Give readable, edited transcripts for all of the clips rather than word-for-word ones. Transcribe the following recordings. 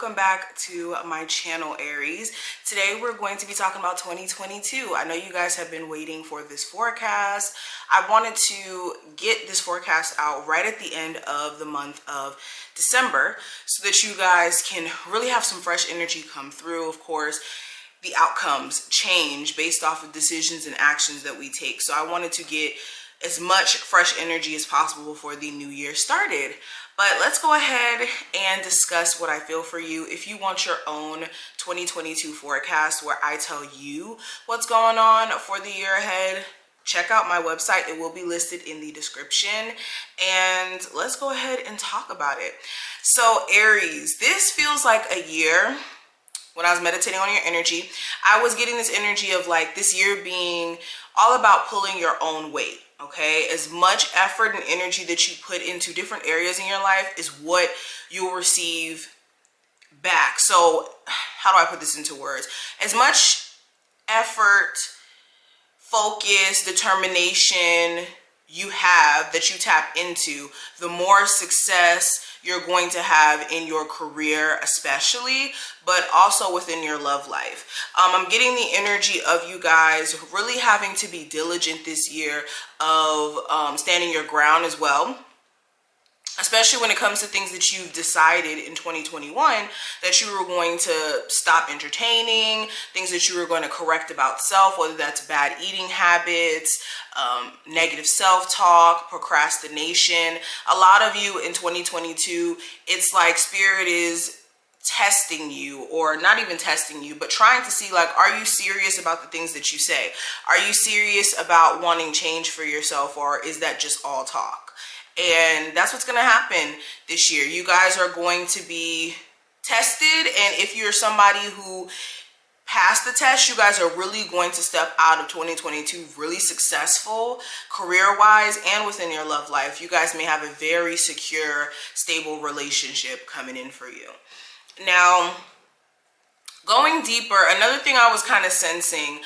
welcome back to my channel, Aries. Today we're going to be talking about 2022. I know you guys have been waiting for this forecast. I wanted to get this forecast out right at the end of the month of December so that you guys can really have some fresh energy come through. Of course, the outcomes change based off of decisions and actions that we take. So I wanted to get as much fresh energy as possible before the new year started. But let's go ahead and discuss what I feel for you. If you want your own 2022 forecast where I tell you what's going on for the year ahead, check out my website. It will be listed in the description. And let's go ahead and talk about it. So Aries, this feels like a year. When I was meditating on your energy, I was getting this energy of like this year being all about pulling your own weight. Okay, as much effort and energy that you put into different areas in your life is what you'll receive back. So how do I put this into words? As much effort, focus, determination you have that you tap into, the more success you're going to have in your career especially, but also within your love life. I'm getting the energy of you guys really having to be diligent this year of standing your ground as well. Especially when it comes to things that you've decided in 2021 that you were going to stop entertaining, things that you were going to correct about self, whether that's bad eating habits, negative self-talk, procrastination. A lot of you in 2022, it's like spirit is testing you, or not even testing you, but trying to see like, are you serious about the things that you say? Are you serious about wanting change for yourself, or is that just all talk? And that's what's going to happen this year. You guys are going to be tested. And if you're somebody who passed the test, you guys are really going to step out of 2022 really successful career-wise and within your love life. You guys may have a very secure, stable relationship coming in for you. Now, going deeper, another thing I was kind of sensing,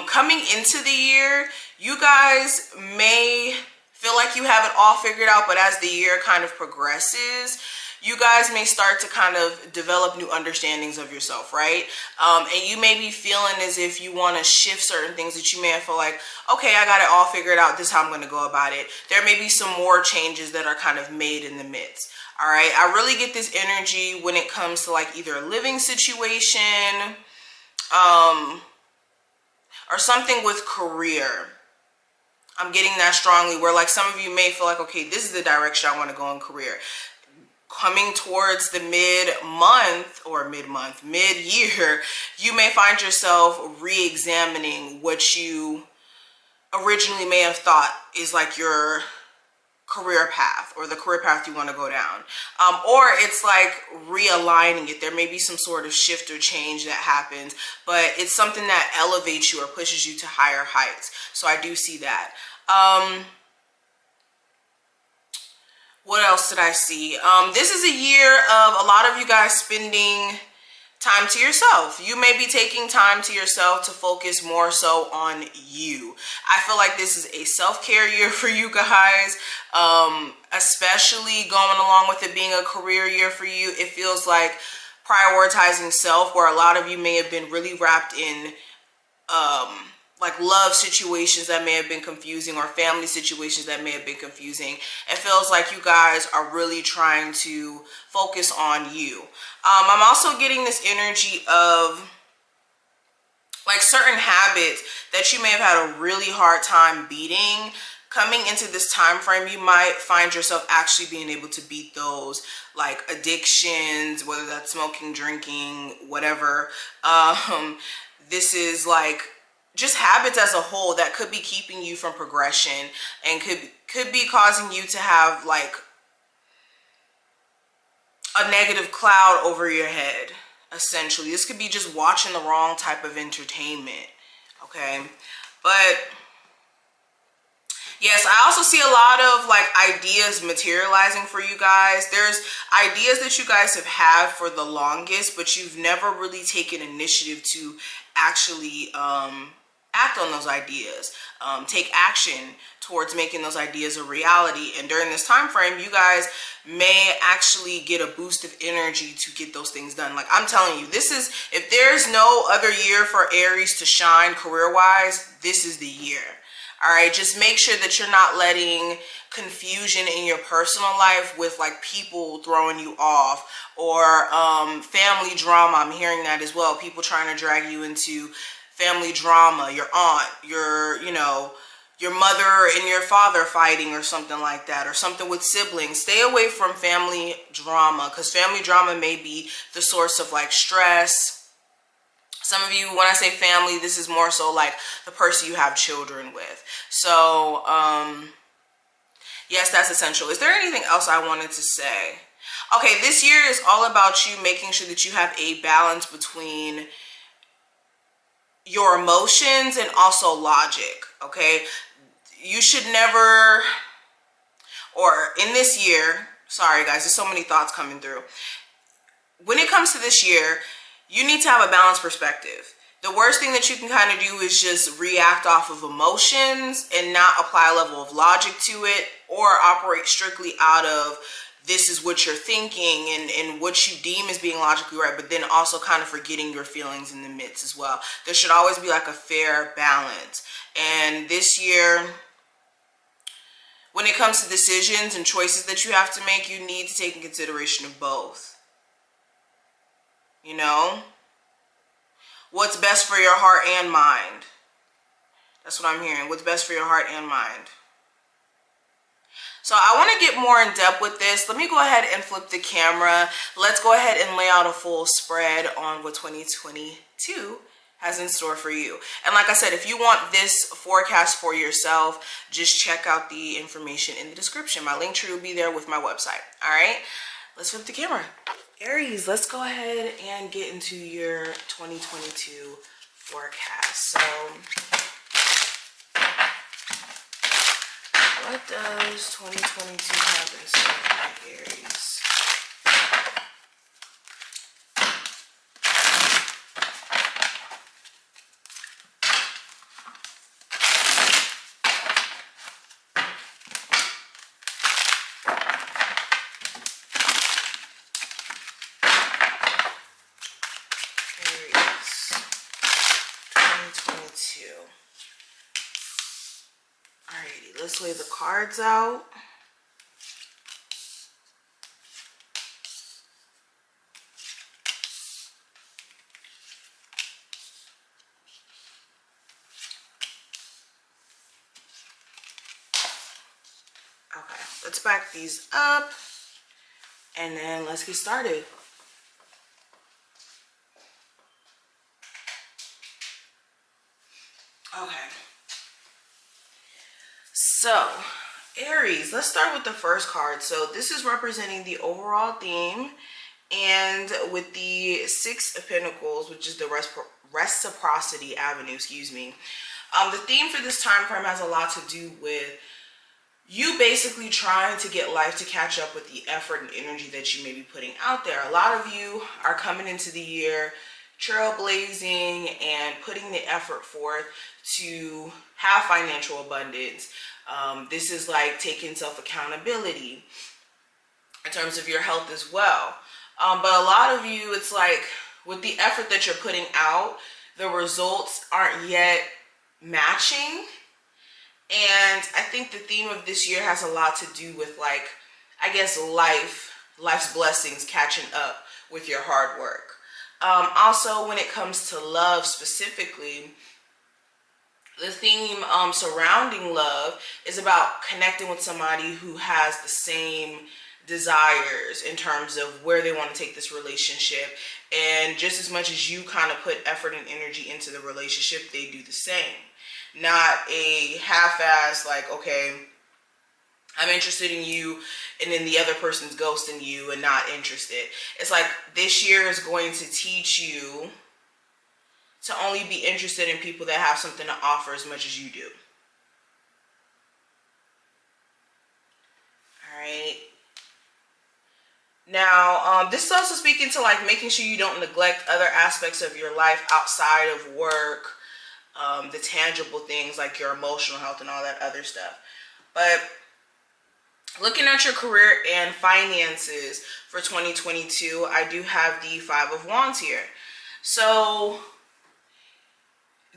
coming into the year, you guys may feel like you have it all figured out, but as the year kind of progresses, you guys may start to kind of develop new understandings of yourself, right? And you may be feeling as if you want to shift certain things that you may feel like, okay, I got it all figured out. This is how I'm going to go about it. There may be some more changes that are kind of made in the midst. All right. I really get this energy when it comes to like either a living situation, or something with career. I'm getting that strongly where like some of you may feel like, okay, this is the direction I want to go in career. Coming towards the mid-month or mid-year, you may find yourself re-examining what you originally may have thought is like your career path or the career path you want to go down. Or it's like realigning it. There may be some sort of shift or change that happens, but it's something that elevates you or pushes you to higher heights. So I do see that. What else did I see? This is a year of a lot of you guys spending time to yourself. You may be taking time to yourself to focus more so on you. I feel like this is a self-care year for you guys, especially going along with it being a career year for you. It feels like prioritizing self, where a lot of you may have been really wrapped in like love situations that may have been confusing, or family situations that may have been confusing. It feels like you guys are really trying to focus on you. I'm also getting this energy of like certain habits that you may have had a really hard time beating. Coming into this time frame, you might find yourself actually being able to beat those, like addictions, whether that's smoking, drinking, whatever. This is like just habits as a whole that could be keeping you from progression and could be causing you to have like a negative cloud over your head, essentially. This could be just watching the wrong type of entertainment, okay? But yes, I also see a lot of like ideas materializing for you guys. There's ideas that you guys have had for the longest, but you've never really taken initiative to actually act on those ideas, take action towards making those ideas a reality. And during this time frame, you guys may actually get a boost of energy to get those things done. Like I'm telling you, this is, if there's no other year for Aries to shine career-wise, this is the year. All right, just make sure that you're not letting confusion in your personal life with like people throwing you off, or family drama. I'm hearing that as well. People trying to drag you into family drama, your aunt, your, you know, your mother and your father fighting or something like that, or something with siblings. Stay away from family drama, because family drama may be the source of like stress. Some of you, when I say family, this is more so like the person you have children with. So, yes, that's essential. Is there anything else I wanted to say? Okay, this year is all about you making sure that you have a balance between your emotions and also logic, okay? You should never, or in this year, sorry guys, there's so many thoughts coming through. When it comes to this year, you need to have a balanced perspective. The worst thing that you can kind of do is just react off of emotions and not apply a level of logic to it, or operate strictly out of this is what you're thinking and what you deem as being logically right, but then also kind of forgetting your feelings in the midst as well. There should always be like a fair balance. And this year, when it comes to decisions and choices that you have to make, you need to take in consideration of both. You know, what's best for your heart and mind. That's what I'm hearing. What's best for your heart and mind. So I want to get more in depth with this. Let me go ahead and flip the camera. Let's go ahead and lay out a full spread on what 2022 has in store for you. And like I said, if you want this forecast for yourself, just check out the information in the description. My link tree will be there with my website. All right, let's flip the camera. Aries, let's go ahead and get into your 2022 forecast. So what does 2022 have in store for Aries? Alrighty, let's lay the cards out. Okay, let's back these up and then let's get started. Okay. So, Aries, let's start with the first card. So this is representing the overall theme, and with the Six of Pentacles, which is the reciprocity avenue, excuse me. The theme for this time frame has a lot to do with you basically trying to get life to catch up with the effort and energy that you may be putting out there. A lot of you are coming into the year trailblazing and putting the effort forth to have financial abundance. This is like taking self-accountability in terms of your health as well. But a lot of you, it's like with the effort that you're putting out, the results aren't yet matching. And I think the theme of this year has a lot to do with, like, I guess life's blessings catching up with your hard work. Also, when it comes to love specifically, the theme surrounding love is about connecting with somebody who has the same desires in terms of where they want to take this relationship. And just as much as you kind of put effort and energy into the relationship, they do the same. Not a half-ass, like, okay, I'm interested in you, and then the other person's ghosting you and not interested. It's like this year is going to teach you to only be interested in people that have something to offer as much as you do. All right. Now, this is also speaking to like making sure you don't neglect other aspects of your life outside of work. the tangible things like your emotional health and all that other stuff. But looking at your career and finances for 2022, I do have the 5 of Wands here. So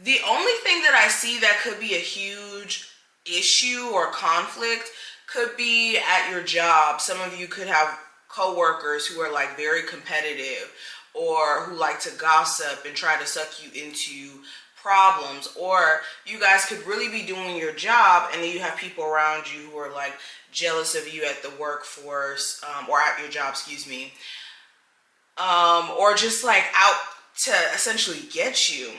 the only thing that I see that could be a huge issue or conflict could be at your job. Some of you could have coworkers who are like very competitive, or who like to gossip and try to suck you into problems, or you guys could really be doing your job and then you have people around you who are like jealous of you at the workforce, or at your job, excuse me, or just like out to essentially get you.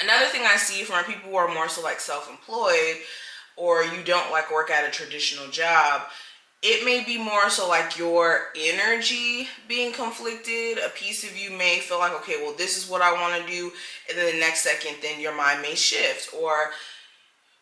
Another thing I see from people who are more so like self-employed, or you don't like work at a traditional job, it may be more so like your energy being conflicted. A piece of you may feel like, okay, well, this is what I want to do. And then the next second, then your mind may shift, or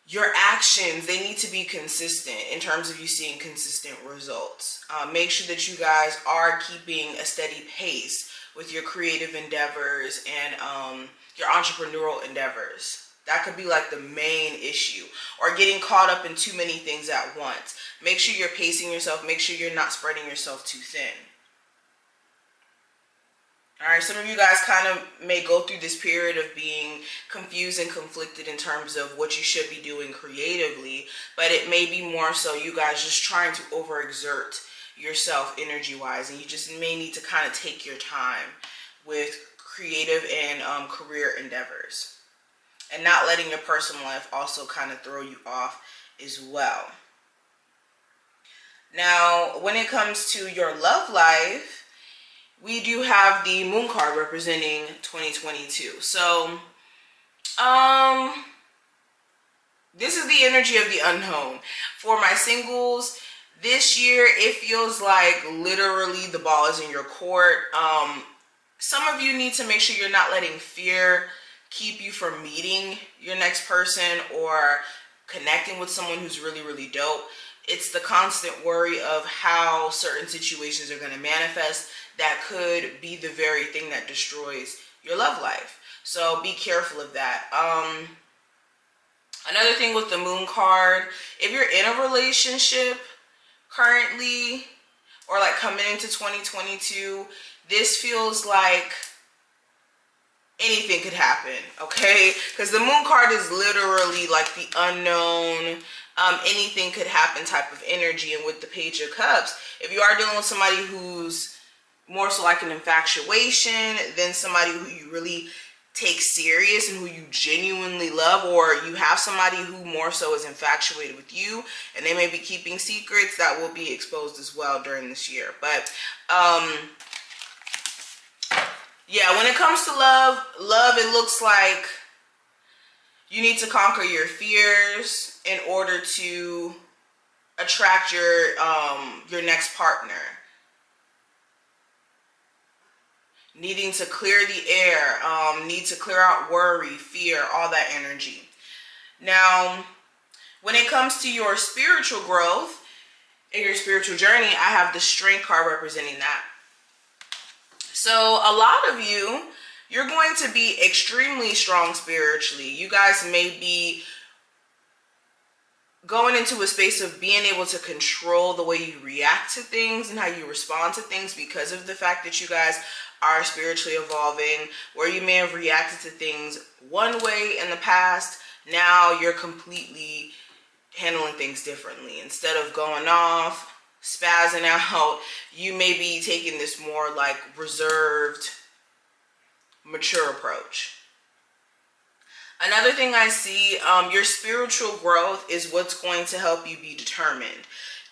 your actions, they need to be consistent in terms of you seeing consistent results. Make sure that you guys are keeping a steady pace with your creative endeavors and your entrepreneurial endeavors. That could be like the main issue, or getting caught up in too many things at once. Make sure you're pacing yourself. Make sure you're not spreading yourself too thin. All right, some of you guys kind of may go through this period of being confused and conflicted in terms of what you should be doing creatively, but it may be more so you guys just trying to overexert yourself energy-wise, and you just may need to kind of take your time with creative and career endeavors. And not letting your personal life also kind of throw you off as well. Now, when it comes to your love life, we do have the Moon card representing 2022. So, this is the energy of the unknown. For my singles, this year, it feels like literally the ball is in your court. Some of you need to make sure you're not letting fear keep you from meeting your next person or connecting with someone who's really, really dope. It's the constant worry of how certain situations are going to manifest that could be the very thing that destroys your love life. So be careful of that. Another thing with the Moon card, if you're in a relationship currently, or like coming into 2022, this feels like anything could happen, okay? Because the Moon card is literally like the unknown, anything could happen type of energy. And with the Page of Cups, if you are dealing with somebody who's more so like an infatuation, then somebody who you really take serious and who you genuinely love, or you have somebody who more so is infatuated with you and they may be keeping secrets, that will be exposed as well during this year. But yeah, when it comes to love, it looks like you need to conquer your fears in order to attract your next partner. Needing to clear the air, need to clear out worry, fear, all that energy. Now, when it comes to your spiritual growth and your spiritual journey, I have the Strength card representing that. So a lot of you, you're going to be extremely strong spiritually. You guys may be going into a space of being able to control the way you react to things and how you respond to things because of the fact that you guys are spiritually evolving. Where you may have reacted to things one way in the past, now you're completely handling things differently. Instead of going off, spazzing out, you may be taking this more like reserved, mature approach. Another thing I see, your spiritual growth is what's going to help you be determined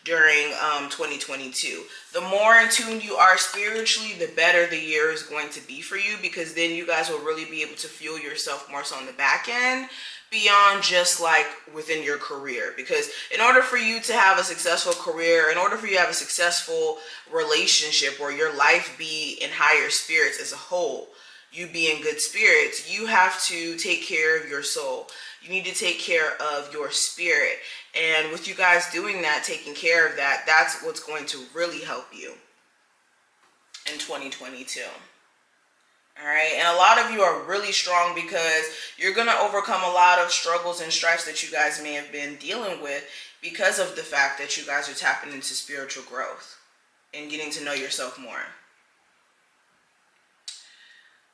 during 2022. The more in tune you are spiritually, the better the year is going to be for you, because then you guys will really be able to fuel yourself more so on the back end beyond just like within your career. Because in order for you to have a successful career, in order for you to have a successful relationship or your life be in higher spirits as a whole, you be in good spirits, you have to take care of your soul. You need to take care of your spirit. And with you guys doing that, taking care of that, that's what's going to really help you in 2022. All right, and a lot of you are really strong because you're going to overcome a lot of struggles and strifes that you guys may have been dealing with because of the fact that you guys are tapping into spiritual growth and getting to know yourself more.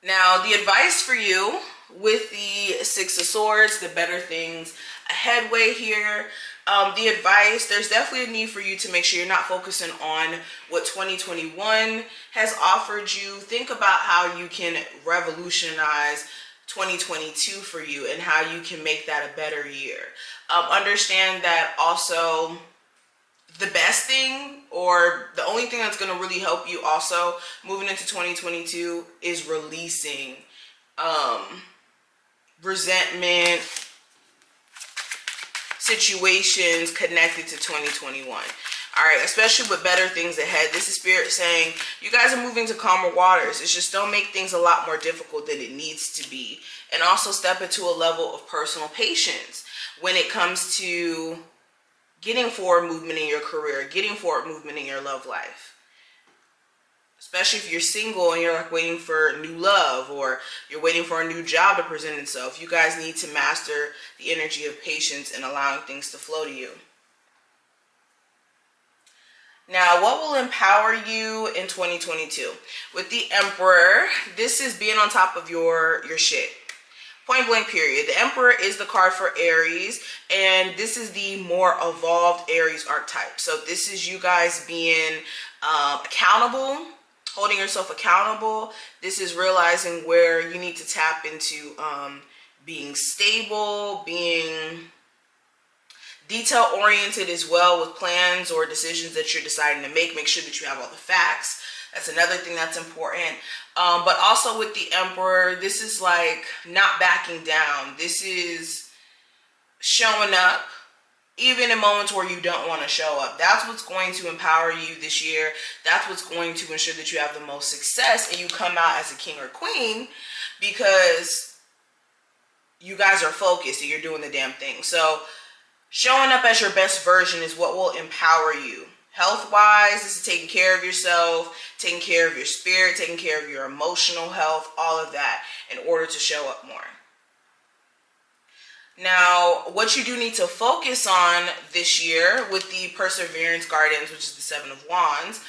Now, the advice for you with the Six of Swords, the better things ahead way here, the advice, there's definitely a need for you to make sure you're not focusing on what 2021 has offered you. Think about how you can revolutionize 2022 for you and how you can make that a better year. Understand that also the best thing, or the only thing that's going to really help you also moving into 2022 is releasing resentment, situations connected to 2021. All right, especially with better things ahead. This is Spirit saying you guys are moving to calmer waters. It's just don't make things a lot more difficult than it needs to be. And also step into a level of personal patience when it comes to getting forward movement in your career, getting forward movement in your love life. Especially if you're single and you're like waiting for new love, or you're waiting for a new job to present itself. You guys need to master the energy of patience and allowing things to flow to you. Now, what will empower you in 2022? With the Emperor, this is being on top of your shit. Point blank period. The Emperor is the card for Aries, and this is the more evolved Aries archetype. So this is you guys being accountable, holding yourself accountable. This is realizing where you need to tap into being stable, being detail oriented as well with plans or decisions that you're deciding to make. Make sure that you have all the facts. That's another thing that's important. But also with the Emperor, this is like not backing down. This is showing up even in moments where you don't want to show up. That's what's going to empower you this year. That's what's going to ensure that you have the most success and you come out as a king or queen, because you guys are focused and you're doing the damn thing. So showing up as your best version is what will empower you. Health-wise, this is taking care of yourself, taking care of your spirit, taking care of your emotional health, all of that in order to show up more. Now, what you do need to focus on this year with the Perseverance Guardians, which is the Seven of Wands,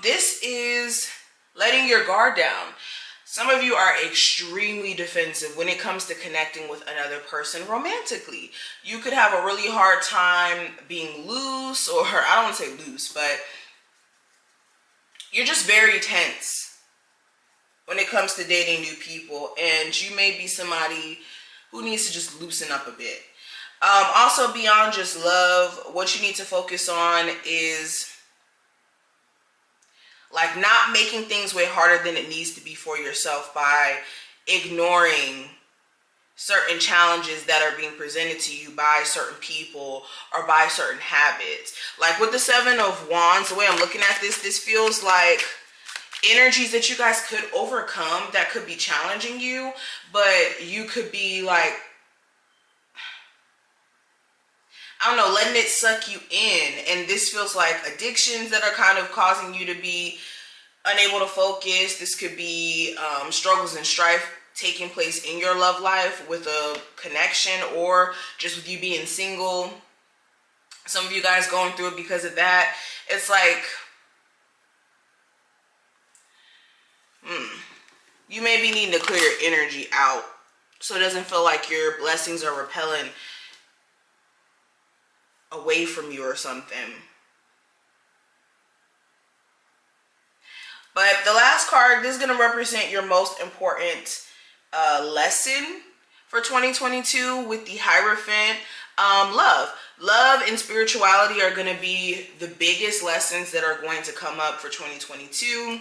this is letting your guard down. Some of you are extremely defensive when it comes to connecting with another person romantically. You could have a really hard time being loose, or I don't want to say loose, but you're just very tense when it comes to dating new people, and you may be somebody who needs to just loosen up a bit. Also, beyond just love, what you need to focus on is like not making things way harder than it needs to be for yourself by ignoring certain challenges that are being presented to you by certain people or by certain habits. Like with the Seven of Wands, the way I'm looking at this, this feels like energies that you guys could overcome that could be challenging you, but you could be like, I don't know, letting it suck you in. And this feels like addictions that are kind of causing you to be unable to focus. This could be struggles and strife taking place in your love life with a connection, or just with you being single. Some of you guys going through it because of that. It's like, you may be needing to clear your energy out so it doesn't feel like your blessings are repelling away from you or something. But the last card, this is going to represent your most important lesson for 2022 with the Hierophant. Love and spirituality are going to be the biggest lessons that are going to come up for 2022.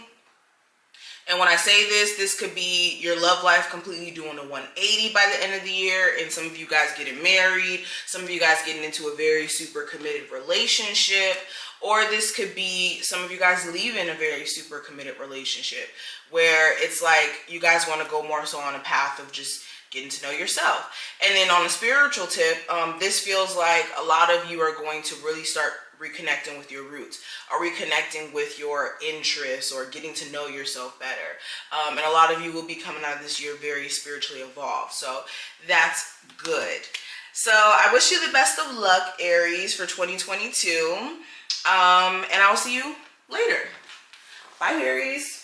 And when I say this, this could be your love life completely doing a 180 by the end of the year. And some of you guys getting married. Some of you guys getting into a very super committed relationship. Or this could be some of you guys leaving a very super committed relationship where it's like you guys want to go more so on a path of just getting to know yourself. And then on a spiritual tip, this feels like a lot of you are going to really start reconnecting with your roots, or reconnecting with your interests, or getting to know yourself better. And a lot of you will be coming out of this year very spiritually evolved. So that's good. So I wish you the best of luck, Aries, for 2022. And I'll see you later. Bye, Aries.